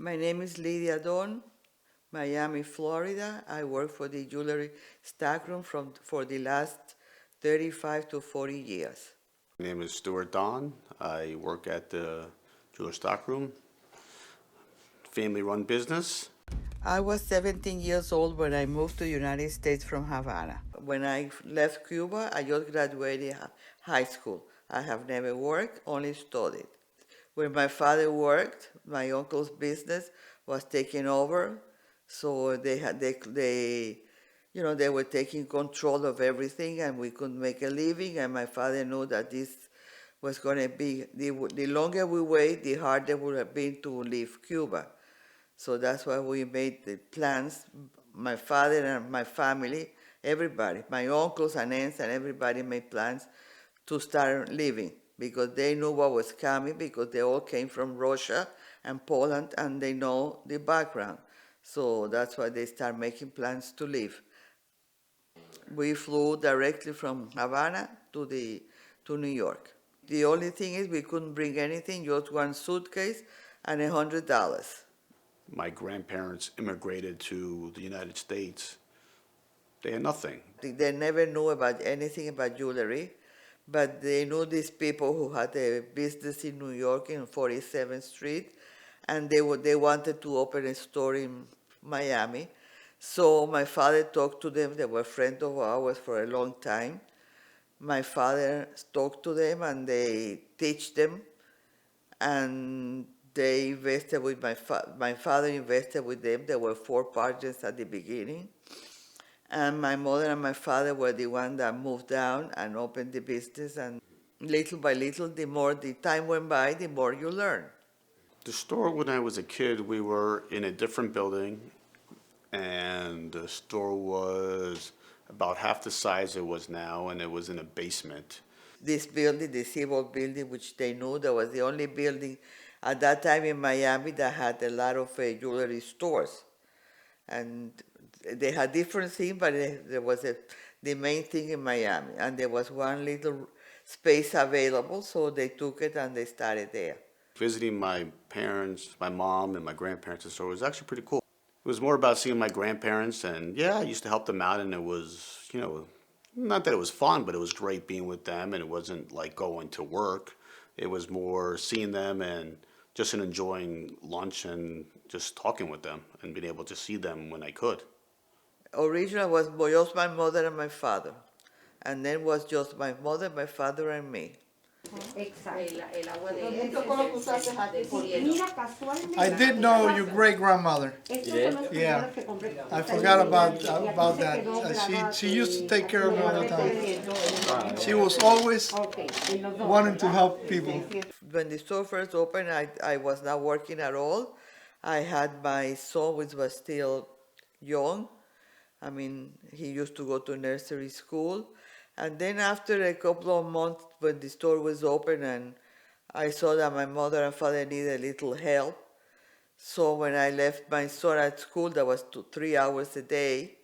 My name is Lydia Don, Miami, Florida. I work for the jewelry stockroom for the last 35 to 40 years. My name is Stuart Don. I work at the jeweler stockroom, family-run business. I was 17 years old when I moved to the United States from Havana. When I left Cuba, I just graduated high school. I have never worked, only studied. When my father worked, my uncle's business was taken over, so they were taking control of everything, and we couldn't make a living. And my father knew that this was going to be the longer we wait, the harder it would have been to leave Cuba. So that's why we made the plans. My father and my family, everybody, my uncles and aunts and everybody made plans to start living because they knew what was coming because they all came from Russia and Poland and they know the background. So that's why they start making plans to leave. We flew directly from Havana to New York. The only thing is we couldn't bring anything, just one suitcase and $100. My grandparents immigrated to the United States. They had nothing. They never knew about anything about jewelry, but they knew these people who had a business in New York in 47th Street, and they wanted to open a store in Miami. So my father talked to them. They were friends of ours for a long time. My father talked to them, and they teach them, and they invested with my father invested with them. There were 4 partners at the beginning. And my mother and my father were the ones that moved down and opened the business. And little by little, the more the time went by, the more you learn. The store, when I was a kid, we were in a different building, and the store was about half the size it was now, and it was in a basement. This building, the Civil building, which they knew that was the only building at that time in Miami that had a lot of jewelry stores. And they had different things, but there was the main thing in Miami. And there was one little space available, so they took it and they started there. Visiting my parents, my mom, and my grandparents in the store was actually pretty cool. It was more about seeing my grandparents, and yeah, I used to help them out, and it was, not that it was fun, but it was great being with them, and it wasn't like going to work. It was more seeing them and just enjoying lunch and just talking with them and being able to see them when I could. Originally was just my mother and my father. And then was just my mother, my father, and me. I did know your great grandmother. Yeah, I forgot about that. She used to take care of me all the time. She was always wanting to help people. When the store first opened, I was not working at all. I had my son, which was still young. I mean, he used to go to nursery school. And then after a couple of months, when the store was open and I saw that my mother and father needed a little help. So when I left my son at school, that was 3 hours a day,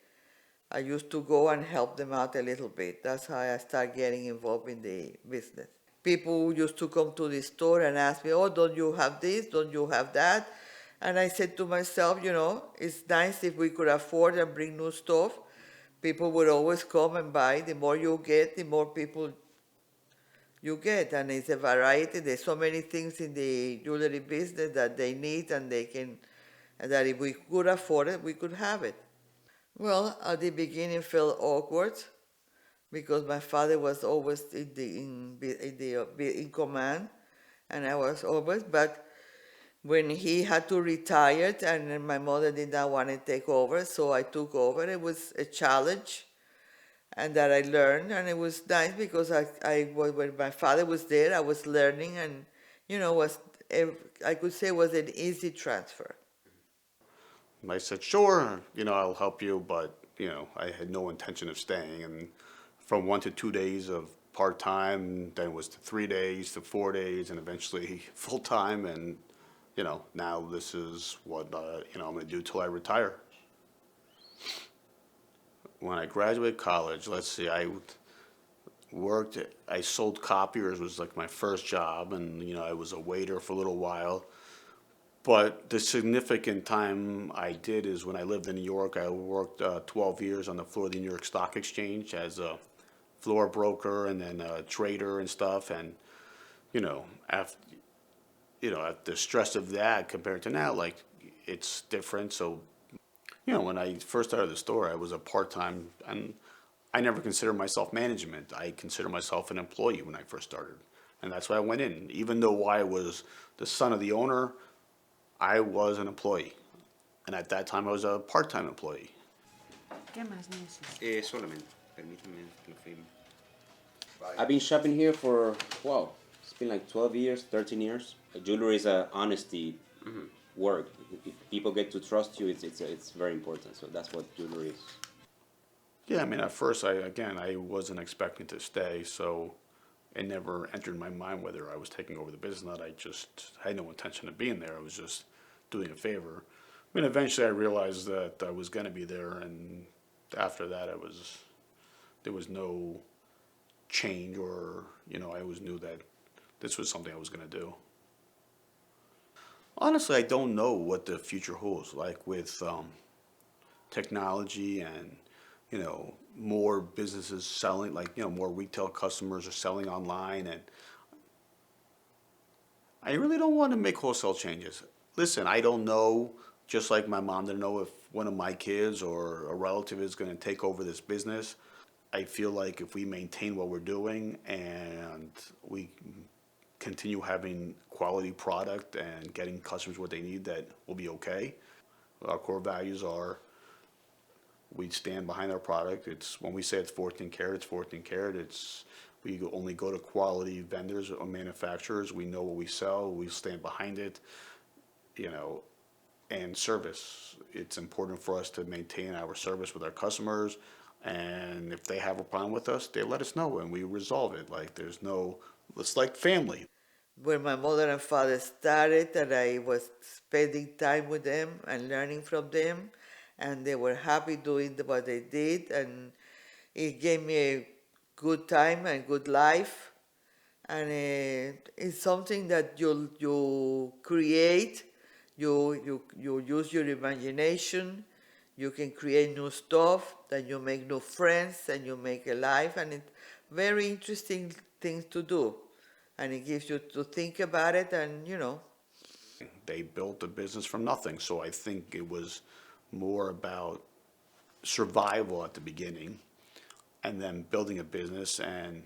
I used to go and help them out a little bit. That's how I started getting involved in the business. People used to come to the store and ask me, oh, don't you have this? Don't you have that? And I said to myself, it's nice if we could afford and bring new stuff. People would always come and buy. The more you get, the more people you get. And it's a variety. There's so many things in the jewelry business that they need and that if we could afford it, we could have it. Well, at the beginning it felt awkward because my father was always in command, and I was always, but when he had to retire and my mother did not want to take over, so I took over. It was a challenge, and that I learned, and it was nice because when my father was there, I was learning, and I could say it was an easy transfer. And I said, sure, I'll help you, but, I had no intention of staying. And from 1 to 2 days of part-time, then it was to 3 days to 4 days, and eventually full-time. And, now this is what, I'm going to do till I retire. When I graduated college, let's see, I sold copiers, was like my first job, and, I was a waiter for a little while. But the significant time I did is when I lived in New York. I worked 12 years on the floor of the New York Stock Exchange as a floor broker and then a trader and stuff. And after at the stress of that compared to now, like it's different. So when I first started the store, I was a part-time, and I never considered myself management. I considered myself an employee when I first started, and that's why I went in. Even though I was the son of the owner, I was an employee, and at that time I was a part-time employee. ¿Qué más necesitas? Solamente, permítame que lo firme. I've been shopping here for, wow, it's been like 12 years, 13 years. Jewelry is a honesty work. If people get to trust you, it's very important. So that's what jewelry is. Yeah, I mean, at first, I wasn't expecting to stay, so it never entered my mind whether I was taking over the business or not. I just had no intention of being there. I was just doing a favor. I mean, eventually I realized that I was going to be there, and after that, there was no change, or, I always knew that this was something I was going to do. Honestly, I don't know what the future holds, like with technology and more businesses selling, like more retail customers are selling online, and I really don't want to make wholesale changes. Listen, I don't know, just like my mom didn't know if one of my kids or a relative is going to take over this business. I feel like if we maintain what we're doing and we continue having quality product and getting customers what they need, that will be okay. Our core values are we stand behind our product. It's when we say it's 14 karat, it's 14 karat. We only go to quality vendors or manufacturers. We know what we sell. We stand behind it. And service. It's important for us to maintain our service with our customers. And if they have a problem with us, they let us know and we resolve it. Like it's like family. When my mother and father started, and I was spending time with them and learning from them, and they were happy doing what they did, and it gave me a good time and good life. And it's something that you create, you use your imagination, you can create new stuff, then you make new friends, and you make a life, and it's very interesting things to do, and it gives you to think about it, and They built a business from nothing. So I think it was more about survival at the beginning and then building a business and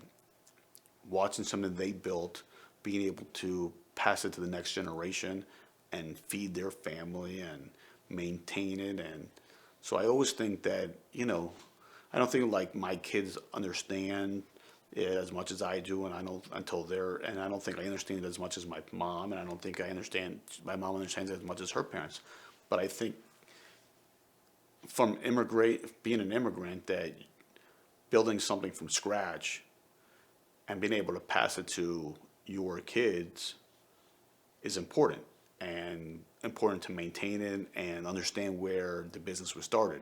watching something they built, being able to pass it to the next generation and feed their family and maintain it. And so I always think that, I don't think like my kids understand it as much as I do, and I don't and I don't think I understand it as much as my mom, and I don't think my mom understands it as much as her parents. But I think from being an immigrant, that building something from scratch and being able to pass it to your kids is important, and important to maintain it and understand where the business was started.